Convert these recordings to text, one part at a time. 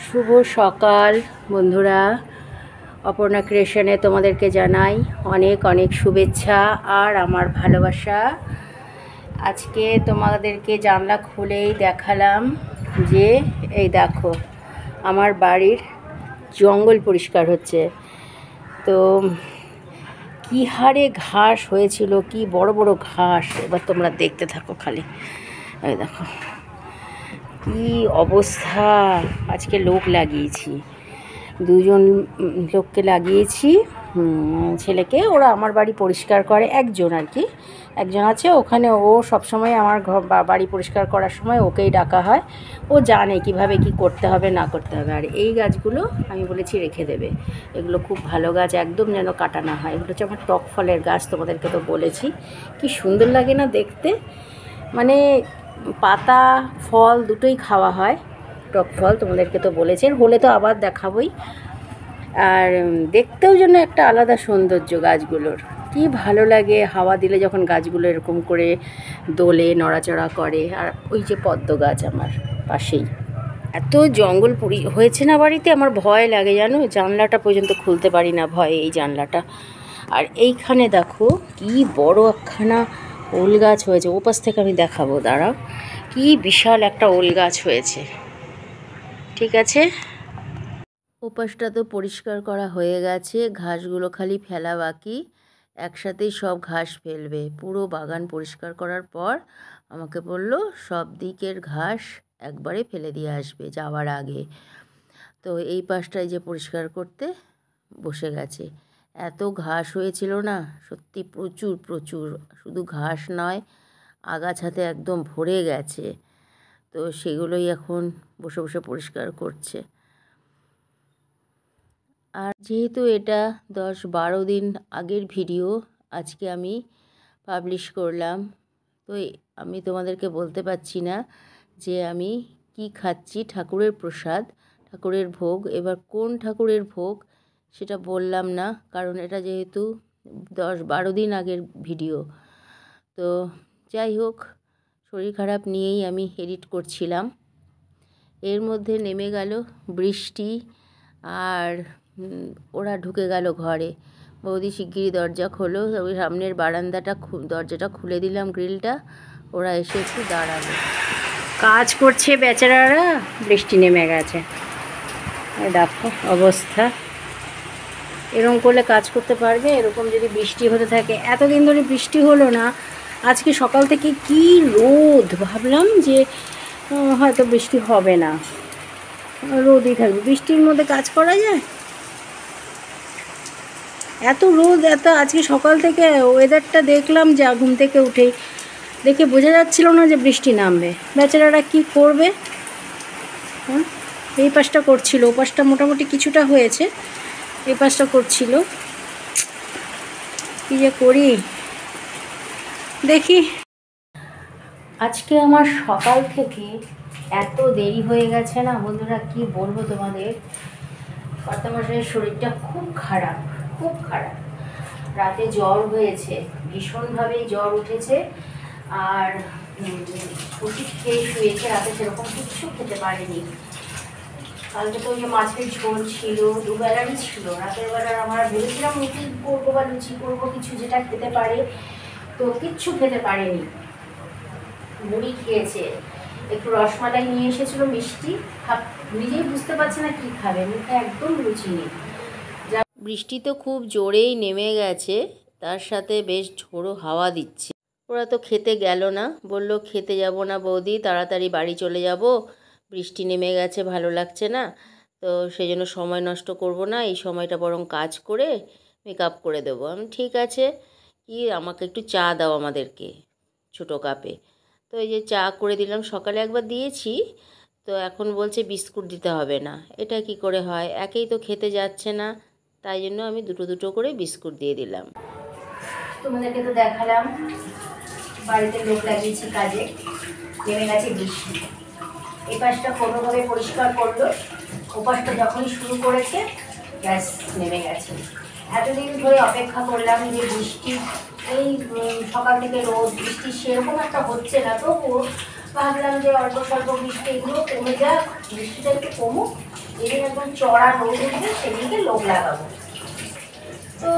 শুভ সকাল বন্ধুরা, অপর্ণা ক্রিয়েশনে তোমাদেরকে জানাই অনেক অনেক শুভেচ্ছা আর আমার ভালোবাসা। আজকে তোমাদেরকে জানলা খুলেই দেখালাম যে এই দেখো আমার বাড়ির জঙ্গল পরিষ্কার হচ্ছে। তো কী হারে ঘাস হয়েছিল, কি বড় বড় ঘাস। এবার তোমরা দেখতে থাকো খালি। এই দেখো কি অবস্থা। আজকে লোক লাগিয়েছি, দুজন লোককে লাগিয়েছি, ছেলেকে। ওরা আমার বাড়ি পরিষ্কার করে, একজন আর কি, একজন আছে ওখানে। ও সবসময় আমার বাড়ি পরিষ্কার করার সময় ওকেই ডাকা হয়। ও জানে কিভাবে কি করতে হবে না করতে হবে। আর এই গাছগুলো আমি বলেছি রেখে দেবে, এগুলো খুব ভালো গাছ, একদম যেন কাটা না হয়। এগুলো হচ্ছে আমার টক ফলের গাছ, তোমাদেরকে তো বলেছি। কি সুন্দর লাগে না দেখতে, মানে পাতা ফল দুটোই খাওয়া হয়। টক ফল তোমাদেরকে তো বলেছেন, হলে তো আবার দেখাবই। আর দেখতেও যেন একটা আলাদা সৌন্দর্য গাছগুলোর, কি ভালো লাগে হাওয়া দিলে যখন গাছগুলো এরকম করে দোলে নড়াচড়া করে। আর ওই যে পদ্ম গাছ আমার পাশেই। এত জঙ্গল হয়েছে না বাড়িতে, আমার ভয় লাগে জানো, জানলাটা পর্যন্ত খুলতে পারি না ভয়ে, এই জানলাটা। আর এইখানে দেখো কি বড় একখানা ওল গাছ হয়েছে, ও পাশ থেকে আমি দেখাবো, দাঁড়াও। কি বিশাল একটা ওল গাছ হয়েছে। ঠিক আছে, ওপাশটা তো পরিষ্কার করা হয়ে গেছে, ঘাসগুলো খালি ফেলা বাকি। একসাথেই সব ঘাস ফেলবে। পুরো বাগান পরিষ্কার করার পর আমাকে বললো সব দিকের ঘাস একবারে ফেলে দিয়ে আসবে যাওয়ার আগে। তো এই পাশটায় যে পরিষ্কার করতে বসে গেছে। এত ঘাস হয়েছিল না, সত্যি প্রচুর প্রচুর, শুধু ঘাস নয় আগাছাতে একদম ভরে গেছে। তো সেগুলোই এখন বসে বসে পরিষ্কার করছে। আর যেহেতু এটা 10-12 দিন আগের ভিডিও আজকে আমি পাবলিশ করলাম, তো আমি তোমাদেরকে বলতে পারছি না যে আমি কি খাচ্ছি। ঠাকুরের প্রসাদ, ঠাকুরের ভোগ। এবার কোন ঠাকুরের ভোগ সেটা বললাম না, কারণ এটা যেহেতু 10-12 দিন আগের ভিডিও। তো যাই হোক, শরীর খারাপ নিয়েই আমি এডিট করছিলাম। এর মধ্যে নেমে গেল বৃষ্টি, আর ওরা ঢুকে গেল ঘরে। বৌদি শিগগিরই দরজা খোলো। ওই সামনের বারান্দাটা দরজাটা খুলে দিলাম, গ্রিলটা। ওরা এসে একটু দাঁড়ালো, কাজ করছে বেচারারা। বৃষ্টি নেমে গেছে, দেখো অবস্থা। এরকম করলে কাজ করতে পারবে? এরকম যদি বৃষ্টি হতে থাকে, এতদিন ধরে বৃষ্টি হলো না, আজকে সকাল থেকে কি রোদ। ভাবলাম যে হয়তো বৃষ্টি হবে না, রোদই থাকবে। বৃষ্টির মধ্যে কাজ করা যায়? এত রোদ, এত আজকে সকাল থেকে ওয়েদারটা দেখলাম, যা ঘুম থেকে উঠেই দেখে বোঝা যাচ্ছিল না যে বৃষ্টি নামবে। বেচারারা কি করবে? এই পাশটা করছিল, ও পাশটা মোটামুটি কিছুটা হয়েছে, এই পাশটা করছিল। কী যে করি দেখি। আজকে আমার সকাল থেকে এত দেরি হয়ে গেছে না বন্ধুরা, কি বলবো তোমাদের। কর্তামশাইয়ের শরীরটা খুব খারাপ, খুব খারাপ। রাতে জ্বর হয়েছে, ভীষণভাবেই জ্বর উঠেছে। আর ওষুধ খেয়ে শুয়েছে, রাতে সেরকম কিচ্ছু খেতে পারেনি। কালকে তো ওই যে মাছের ঝোল ছিল, দুবেলারই ছিল। রাতের বেলার আমরা ভেবেছিলাম রুটি করবো বা লুচি করবো, কিছু যেটা খেতে পারে, তো কিচ্ছু খেতে পারেনি। মুড়ি খেয়েছে, একটু রসমালাই নিয়ে এসেছিলো মিষ্টি, নিজেই বুঝতে পারছে না কি খাবে, মুখে একদম রুচি নেই। বৃষ্টি তো খুব জোরেই নেমে গেছে, তার সাথে বেশ ঝোড়ো হাওয়া দিচ্ছে। ওরা তো খেতে গেল না, বলল খেতে যাব না বৌদি, তাড়াতাড়ি বাড়ি চলে যাব, বৃষ্টি নেমে গেছে, ভালো লাগছে না। তো সেই জন্য সময় নষ্ট করব না, এই সময়টা বরং কাজ করে মেকআপ করে দেবো। আমি ঠিক আছে, কি আমাকে একটু চা দাও আমাদেরকে ছোটো কাপে। তো এই যে চা করে দিলাম, সকালে একবার দিয়েছি, তো এখন বলছে বিস্কুট দিতে হবে না। এটা কি করে হয়, একেই তো খেতে যাচ্ছে না, তাই জন্য আমি দুটো দুটো করে বিস্কুট দিয়ে দিলাম। তোমাদেরকে তো দেখালাম বাড়িতে লোক লাগিয়েছি কাজে, নেমে গেছে বৃষ্টি। এই পাশটা কোনোভাবে পরিষ্কার করলো, ও পাশটা যখনই শুরু করেছে ব্যাস নেমে গেছে। এতদিন ধরে অপেক্ষা করলাম যে বৃষ্টি, এই সকাল থেকে রোদ, বৃষ্টি সেরকম একটা হচ্ছে না, তবুও ভাবলাম যে অল্প স্বল্প বৃষ্টি এগুলো কমে যাক, বৃষ্টিটা একটু কমুক, যেদিন একদম চড়া রোদ উঠবে সেদিকে লোক লাগাবো। তো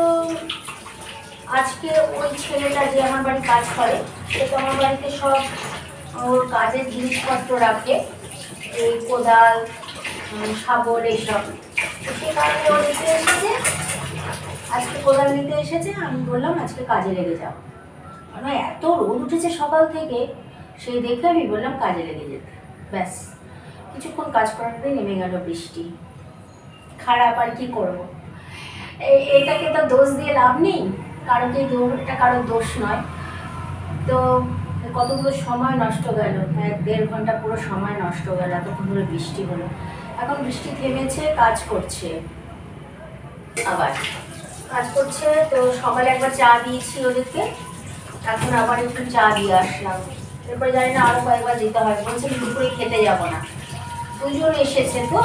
আজকে ওই ছেলেটা যে আমার বাড়ি কাজ করে, সে তো আমার বাড়িতে সব ওর কাজের জিনিসপত্র রাখে, এই কোদাল, শাবল, এইসব। সে কারণে ও নিতে এসেছে, আজকে কোদাল নিতে এসেছে। আমি বললাম আজকে কাজে লেগে যাও, কারণ এত রোদ উঠেছে সকাল থেকে, সেই দেখে আমি বললাম কাজে লেগে যেতে। ব্যাস কিছুক্ষণ কাজ করাতে নেমে গেল বৃষ্টি। খারাপ, আর কি করবো, এটাকে তো দোষ দিয়ে লাভ নেই, এটা কারোর দোষ নয়। তো কতগুলো সময় নষ্ট গেল, 1-1.5 ঘন্টা পুরো সময় নষ্ট গেল, এতক্ষণ ধরে বৃষ্টি হলো। এখন বৃষ্টি থেমেছে, কাজ করছে, আবার কাজ করছে। তো সকালে একবার চা দিয়েছি ওদেরকে, এখন আবার একটু চা দিয়ে আসলাম। এরপরে জানি না আরও কয়েকবার দিতে হয়। বলছে দুপুরে খেতে যাব না, দুজন এসেছে, তো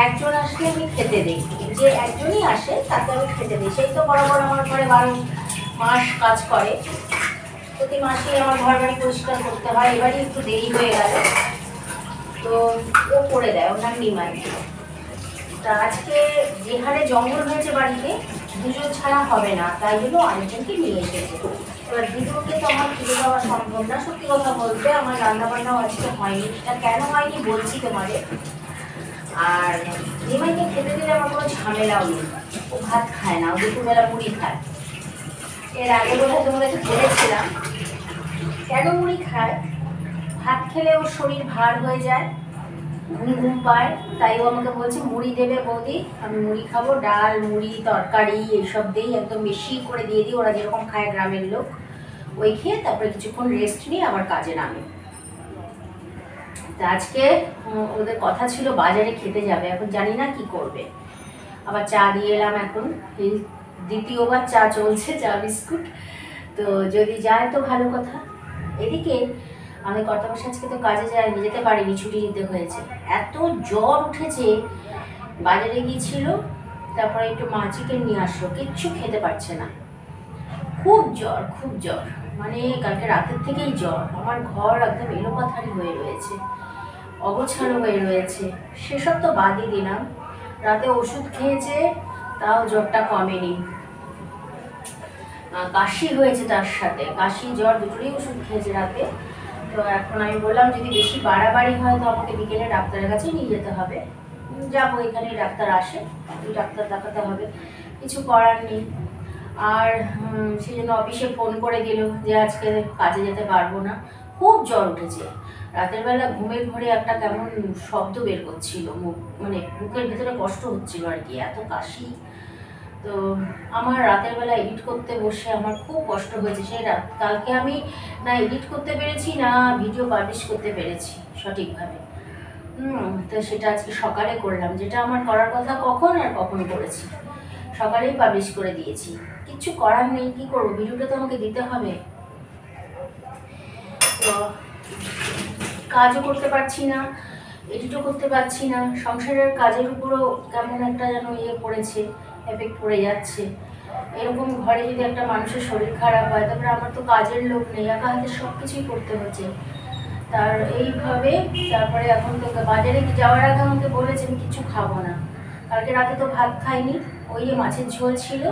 একজন আসলে আমি খেতে দিই, যে একজনই আসে তাকে আমি খেতে দিই। সেই তো বরাবর আমার ঘরে 12 মাস কাজ করে, প্রতি মাসে আমার ঘর বাড়ি পরিষ্কার করতে হয়। এবারই একটু দেরি হয়ে গেল, তো ও করে দেয়, ওর নাম নিমাই। তা আজকে যে হারে জঙ্গল হয়েছে বাড়িতে, দুজন ছাড়া হবে না, তাই জন্য আরেকজনকে নিয়ে এসেছে। এবার দুজনকে তো আমার ফিরে দেওয়া সম্ভব না। সত্যি কথা বলতে আমার রান্নাবান্নাও আজকে হয়নি। এটা কেন হয়নি বলছি তোমাদের। আর নিমাইকে খেতে দিলে আমার কোনো ঝামেলাও নেই, ও ভাত খায় না, ও দুপুরবেলা মুড়ি খায়। এর আগে বোধহয় তোমাদেরকে বলেছিলাম কেন মুড়ি খায়। ভাত খেলে ওর শরীর ভার হয়ে যায়, ঘুম ঘুম পায়, তাই ও আমাকে বলছে মুড়ি দেবে বৌদি, আমি মুড়ি খাবো। ডাল, মুড়ি, তরকারি এইসব দিই, একদম বেশি করে দিয়ে দিই, ওরা যেরকম খায় গ্রামের লোক, ওই খেয়ে তারপরে কিছুক্ষণ রেস্ট নিয়ে আবার কাজে নামে। তা আজকে ওদের কথা ছিল বাজারে খেতে যাবে, এখন জানি না কি করবে। আবার চা দিয়ে এলাম, এখন এই দ্বিতীয়বার চা চলছে, চা বিস্কুট। তো যদি যায় তো ভালো কথা। এদিকে আমাদের কর্তামশাই আজকে তো কাজে যায়নি, যেতে পারিনি, ছুটি নিতে হয়েছে। এত জ্বর উঠেছে, বাজারে গিয়েছিল, তারপরে একটু মা চিকেন নিয়ে আসলো, কিচ্ছু খেতে পারছে না, খুব জ্বর, খুব জ্বর, মানে কালকে রাতের থেকেই জ্বর। আমার ঘর একদম এলোপাথারি হয়ে রয়েছে, অগোছালো হয়ে রয়েছে। সেসব তো বাদই দিলাম, রাতে ওষুধ খেয়েছে, তাও জ্বরটা কমেনি, কাশি হয়েছে, তার সাথে কাশি জ্বর দুটোরই ওষুধ খেয়েছে রাতে। তো এখন আমি বললাম যদি বেশি বাড়াবাড়ি হয় তো আমাকে বিকেলে ডাক্তারের কাছে নিয়ে যেতে হবে। যাবো, এখানে ডাক্তার আসে, ওই ডাক্তার দেখাতে হবে, কিছু করার নেই। আর সেই জন্য অফিসে ফোন করে দিল যে আজকে কাজে যেতে পারবো না, খুব জ্বর উঠেছে। রাতের বেলা ঘুমের ঘরে একটা কেমন শব্দ বের করছিল, মানে বুকের ভেতরে কষ্ট হচ্ছিল আর কি, এত কাশি। তো আমার রাতের বেলা এডিট করতে বসে আমার খুব কষ্ট হয়েছে। সেটা কালকে আমি না এডিট করতে পেরেছি, না ভিডিও পাবলিশ করতে পেরেছি সঠিকভাবে। তো সেটা আজকে সকালে করলাম, যেটা আমার করার কথা কখন আর কখন করেছি, সকালেই পাবলিশ করে দিয়েছি। কিচ্ছু করার নেই, কি করবো, ভিডিওটা তো আমাকে দিতে হবে। তো কাজও করতে পারছি না, এডিটও করতে পারছি না, সংসারের কাজের উপরও কেমন একটা যেন পড়েছে, এফেক্ট পড়ে যাচ্ছে। এরকম ঘরে যদি একটা মানুষের শরীর খারাপ হয়, তারপরে আমার তো কাজের লোক নেই, একা হাতে সব কিছুই করতে হচ্ছে। তার এইভাবে তারপরে এখন তো বাজারে যাওয়ার আগে আমাকে বলেছে আমি কিছু খাবো না। কালকে রাতে তো ভাত খাইনি, ওই মাছের ঝোল ছিল,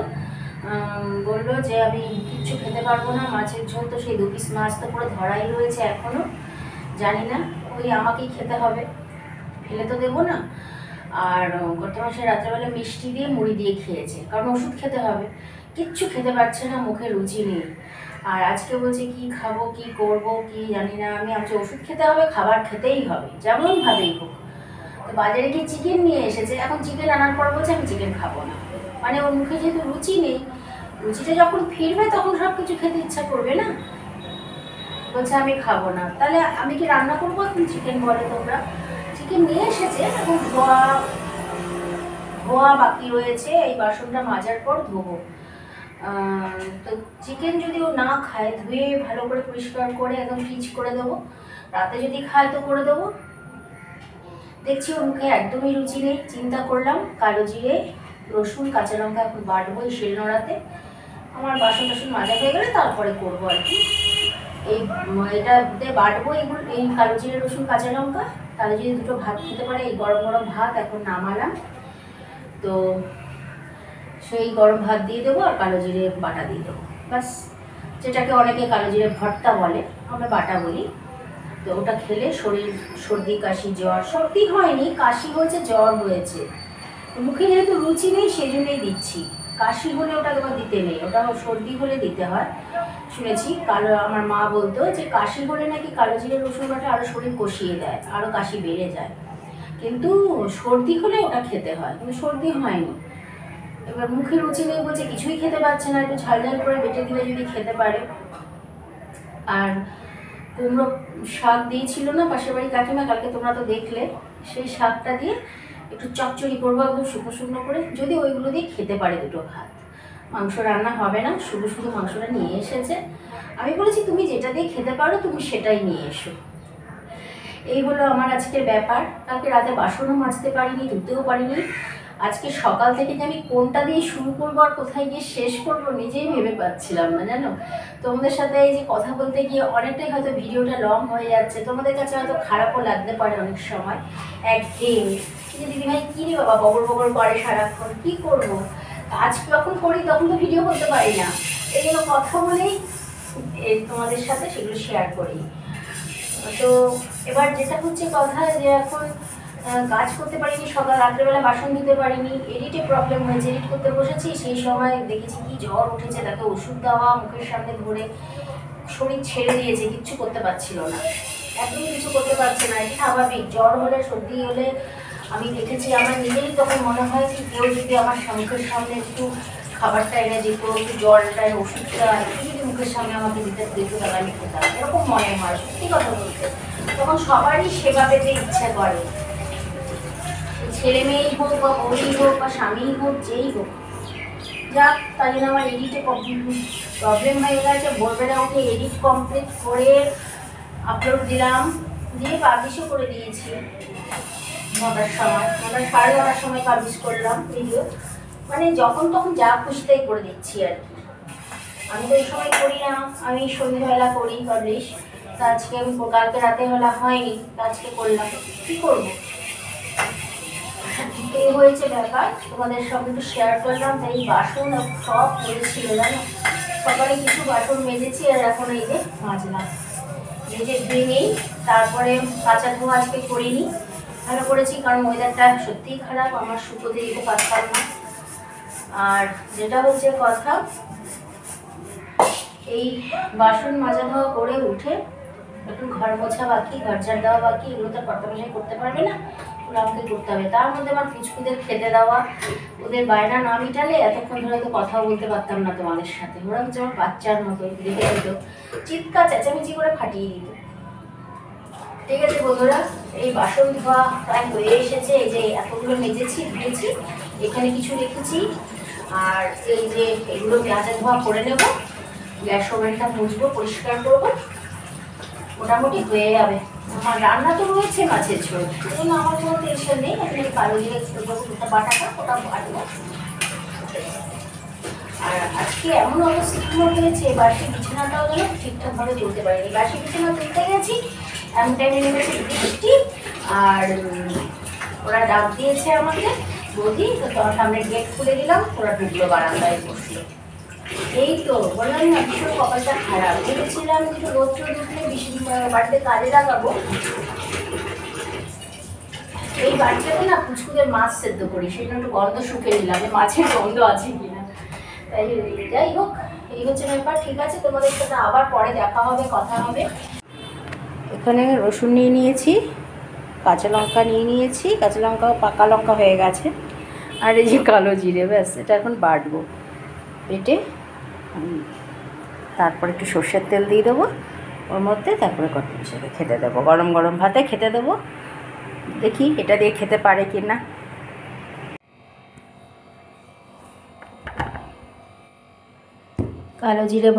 বললো যে আমি কিচ্ছু খেতে পারবো না, মাছের ঝোল তো সেই 2 পিস মাছ তো পুরো ধরাই রয়েছে এখনও, জানি না, ওই আমাকেই খেতে হবে, ফেলে তো দেবো না। আর গত মাসে রাত্রেবেলা মিষ্টি দিয়ে মুড়ি দিয়ে খেয়েছে, কারণ ওষুধ খেতে হবে, কিচ্ছু খেতে পারছে না, মুখে রুচি নেই। আর আজকে বলছে কি খাবো, কি করব, কি জানি না। আমি ওষুধ খেতে হবে, খাবার খেতেই হবে, যেমনভাবেই হোক। তো বাজারে গিয়ে চিকেন নিয়ে এসেছে, এখন চিকেন আনার পর বলছে আমি চিকেন খাবো না, মানে ওর মুখে যেহেতু রুচি নেই, রুচিটা যখন ফিরবে তখন সব কিছু খেতে ইচ্ছা করবে না, বলছে আমি খাবো না। তাহলে আমি কি রান্না করবো এখন চিকেন, বলে তোমরা। চিকেন নিয়ে এসেছে, এখন ধোয়া বাকি রয়েছে, এই বাসনটা মাজার পর ধোবো। তো চিকেন যদি ও না খায়, ধুয়ে ভালো করে পরিষ্কার করে একদম ফ্রিজ করে দেবো, রাতে যদি খায় তো করে দেবো। দেখছি ওর মুখে একদমই রুচি নেই, চিন্তা করলাম কালো জিরে রসুন কাঁচা লঙ্কা এখন বাটবো এই শিলনোড়াতে। আমার বাসন টাসন মাজা হয়ে গেলে তারপরে করবো আর কি। এটাতে বাটবো এগুলো, এই কালো জিরে রসুন কাঁচা লঙ্কা। তাহলে যদি দুটো ভাত খেতে পারে, এই গরম গরম ভাত এখন নামালাম, তো সেই গরম ভাত দিয়ে দেবো আর কালো জিরে বাটা দিয়ে দেবো, বাস। যেটাকে অনেকে কালো জিরে ভর্তা বলে, আমরা বাটা বলি। তো ওটা খেলে শরীর, সর্দি কাশি জ্বর, সর্দি হয়নি, কাশি হয়েছে, জ্বর হয়েছে, মুখে যেহেতু রুচি নেই সেই জন্যই দিচ্ছি। কাশি হলে ওটা তোমার দিতে নেই, ওটা সর্দি হলে দিতে হয়। শুনেছি আমার মা বলতো যে কাশি হলে নাকি কালো জিরে রসুন বাটা আরও শরীর কষিয়ে দেয়, আরও কাশি বেড়ে যায়। কিন্তু সর্দি হলে ওটা খেতে হয়, কিন্তু সর্দি হয়নি। এবার মুখে রুচি নেই বলছে, কিছুই খেতে পারছে না, একটু ঝাল ঝাল করে বেটে দিলে যদি খেতে পারে। আর কুমড়ো শাক দিয়েছিল না পাশের বাড়ি কাকিমা, কালকে তোমরা তো দেখলে, সেই শাকটা দিয়ে একটু চচ্চড়ি করবো একদম শুকনো শুকনো করে, যদি ওইগুলো দিয়ে খেতে পারে দুটো ভাত। মাংস রান্না হবে না, শুধু শুধু মাংসটা নিয়ে এসেছে। আমি বলেছি তুমি যেটা দিয়ে খেতে পারো তুমি সেটাই নিয়ে এসো। এই হলো আমার আজকের ব্যাপার। কালকে রাতে বাসনও মাজতে পারিনি, ধুতেও পারিনি। আজকে সকাল থেকে যে আমি কোনটা দিয়ে শুরু করবো আর কোথায় গিয়ে শেষ করবো নিজেই ভেবে পাচ্ছিলাম না, জানো। তোমাদের সাথে এই যে কথা বলতে গিয়ে অনেকটাই হয়তো ভিডিওটা লং হয়ে যাচ্ছে, তোমাদের কাছে হয়তো খারাপও লাগতে পারে অনেক সময়, একঘেয়েমি। কিন্তু দিদিভাই কী রে বাবা বগর বগর করে সারাক্ষণ, কী করবো? কাজ যখন করি তখন তো ভিডিও করতে পারি না, এই জন্য কথা বলেই তোমাদের সাথে সেগুলো শেয়ার করি। তো এবার যেটা হচ্ছে কথা, যে এখন কাজ করতে পারিনি, সকাল রাত্রেবেলা বাসন ধুতে পারিনি, এডিটে প্রবলেম হয়েছে, এডিট করতে বসেছি, সেই সময় দেখেছি কি জ্বর উঠেছে, তাকে ওষুধ দেওয়া, মুখের সামনে ধরে শরীর ছেড়ে দিয়েছে, কিচ্ছু করতে পারছিল না, একদমই কিছু করতে পারছে না। এটা স্বাভাবিক, জ্বর হলে সর্দি হলে আমি দেখেছি আমার নিজেরই তখন মনে হয় কি কেউ যদি আমার মুখের সামনে একটু খাবারটা এনে দিত, একটু জলটা ওষুধটা একটু যদি মুখের সামনে আমাকে দিতে দিত, তাহলে আমি খেতাম, এরকম মনে হয় সত্যি কথা বলতে। তখন সবারই সেবা পেতে ইচ্ছে করে, ছেলে মেয়েই হোক বা বউই হোক বা স্বামীই হোক, যেই হোক। যাক, তাই জন্য আমার এডিটে প্রবলেম হয়ে গেছে। ভোরবেলা উঠে এডিট কমপ্লিট করে আপলোড দিলাম, দিয়ে পাবলিশও করে দিয়েছি 9টার সময়, 9:30 সময় পাবলিশ করলাম ভিডিও। মানে যখন তখন যা খুশি তাই করে দিচ্ছি আর কি। আমি তো এই সময় করি না, আমি সন্ধ্যেবেলা করি পাবলিশ। তা আজকে আমি কালকে রাতের বেলা হয়নি, আজকে করলাম, কী করবো। এই হয়েছে ব্যাপার, তোমাদের সঙ্গে একটু শেয়ার করলাম। তাই বাসন সব পড়েছিল জানো, সকালে কিছু বাসন মেজেছি আর এখন এই যে মাজলাম, মেজে ধুয়ে নেই। তারপরে কাঁচা ধোয়া আজকে করিনি, ভালো করেছি, কারণ ওয়েদারটা সত্যিই খারাপ, আমার শুকোতে দিতে পারতাম না। আর যেটা হচ্ছে কথা, এই বাসন মাজা ধোয়া করে উঠে একটু ঘর মোছা বাকি, ঘর ঝাড় দেওয়া বাকি, এগুলো তো কর্তামশাই করতে পারবে না, ওগুলো আমাকে করতে হবে। তার মধ্যে আমার পুচকুদের খেতে দেওয়া, ওদের বায়না না মিটালে এতক্ষণ ধরে তো কথাও বলতে পারতাম না তোমাদের সাথে। ওরা হচ্ছে আমার বাচ্চার মতো, দেখে দিত, চিৎকার চেঁচামেচি করে ফাটিয়ে দিত। ঠিক আছে বন্ধুরা, এই বাসন ধোয়া প্রায় হয়ে এসেছে। এই যে এতগুলো মেজেছি, ধুয়েছি, এখানে কিছু রেখেছি, আর এই যে এগুলো কাঁচা ধোয়া করে নেব, গ্যাস ওভেনটা মুছবো, পরিষ্কার করবো, মোটামুটি হয়ে যাবে। আমার রান্না তো রয়েছে মাছের ঝোল, সেই জন্য আমার কোনো টেনশন নেই। এখন এই কালো জিরে দুটো বাটাটা ওটা বাটবো। আর আজকে এমন অবস্থা হয়েছে, বাসি বিছানাটাও যেন ঠিকঠাকভাবে তুলতে পারিনি। বাসি বিছানা তুলতে গেছি, এমন টাইমে নেমেছে বৃষ্টি, আর ওরা ডাক দিয়েছে আমাকে, বৌদি, তো তখন সামনে গেট খুলে দিলাম, ওরা ঢুকলো, বারান্দায় বসলো। এই তো বললাম না, ভীষণ কপালটা খারাপ। ভেবেছিলাম একটু রোদ রোদ উঠলে বাড়িতে কাজে লাগাবো। এই বাড়িটাতে না পুচকুদের মাছ সেদ্ধ করি, সেটা একটু গন্ধ শুকে নিলাম, মাছের গন্ধ আছে কিনা। তাই যাই হোক, এই হচ্ছে ব্যাপার। ঠিক আছে, তোমাদের সাথে আবার পরে দেখা হবে, কথা হবে। এখানে রসুন নিয়ে নিয়েছি, কাঁচা লঙ্কা নিয়ে নিয়েছি, কাঁচা লঙ্কা পাকা লঙ্কা হয়ে গেছে, আর এই যে কালো জিরে, ব্যাস এটা এখন বাটবো। বেটে তারপর একটু সর্ষের তেল দিয়ে দেবো ওর মধ্যে, তারপরে কত হিসেবে খেতে দেবো, গরম গরম ভাতে খেতে দেবো। দেখি এটা দিয়ে খেতে পারে কি না। কালো জিরে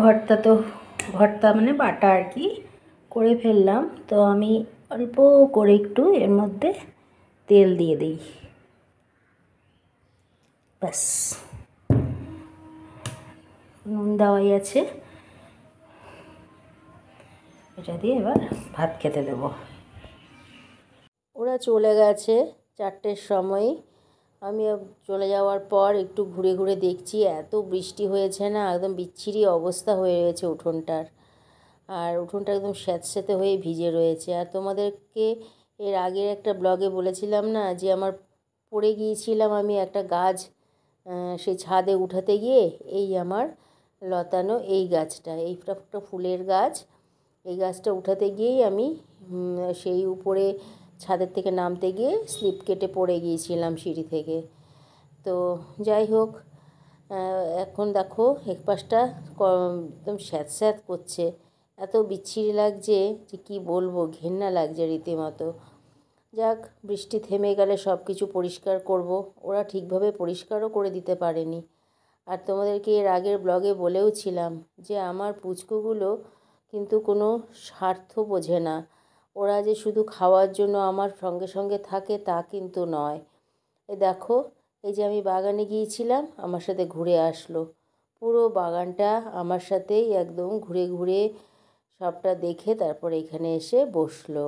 ভর্তা মানে বাটা আর কি করে ফেললাম। তো আমি অল্প করে একটু এর মধ্যে তেল দিয়ে দিই, ব্যাস, নুন দেওয়াই আছে, এটা দিয়ে এবার ভাত খেতে দেবো। ওরা চলে গেছে 4টের সময়। আমি চলে যাওয়ার পর একটু ঘুরে ঘুরে দেখছি, এত বৃষ্টি হয়েছে না, একদম বিচ্ছিরি অবস্থা হয়ে রয়েছে উঠোনটার। আর উঠোনটা একদম স্যাঁতস্যাঁতে হয়ে ভিজে রয়েছে। আর তোমাদেরকে এর আগের একটা ব্লগে বলেছিলাম না যে আমার পড়ে গিয়েছিলাম আমি একটা গাছ, সেই ছাদে উঠাতে গিয়ে এই আমার লতানো এই গাছটা, এইটা একটা ফুলের গাছ। এই গাছটা উঠাতে গিয়েই আমি সেই উপরে ছাদের থেকে নামতে গিয়ে স্লিপ কেটে পড়ে গিয়েছিলাম সিঁড়ি থেকে। তো যাই হোক, এখন দেখো এক পাশটা একদম স্যাঁতস্যাঁত করছে, এত বিচ্ছিরি লাগছে যে কি বলবো, ঘেন্না লাগছে রীতিমতো। যাক, বৃষ্টি থেমে গেলে সব কিছু পরিষ্কার করব। ওরা ঠিকভাবে পরিষ্কারও করে দিতে পারেনি। আর তোমাদেরকে এর আগের ব্লগে বলেও ছিলাম যে আমার পুচকুগুলো কিন্তু কোনো স্বার্থ বোঝে না। ওরা যে শুধু খাওয়ার জন্য আমার সঙ্গে সঙ্গে থাকে তা কিন্তু নয়। এই দেখো, এই যে আমি বাগানে গিয়েছিলাম, আমার সাথে ঘুরে আসলো। পুরো বাগানটা আমার সাথেই একদম ঘুরে ঘুরে সবটা দেখে তারপর এখানে এসে বসলো।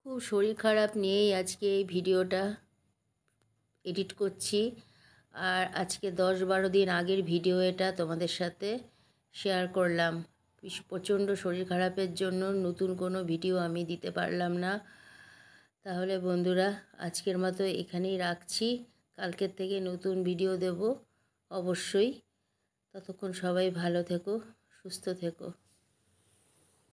খুব শরীর খারাপ নিয়েই আজকে এই ভিডিওটা এডিট করছি। আর আজকে 10-12 দিন আগের ভিডিও এটা তোমাদের সাথে শেয়ার করলাম। প্রচণ্ড শরীর খারাপের জন্য নতুন কোনো ভিডিও আমি দিতে পারলাম না। তাহলে বন্ধুরা, আজকের মতো এখানেই রাখছি। কালকের থেকে নতুন ভিডিও দেব অবশ্যই। ততক্ষণ সবাই ভালো থেকো, সুস্থ থেকো।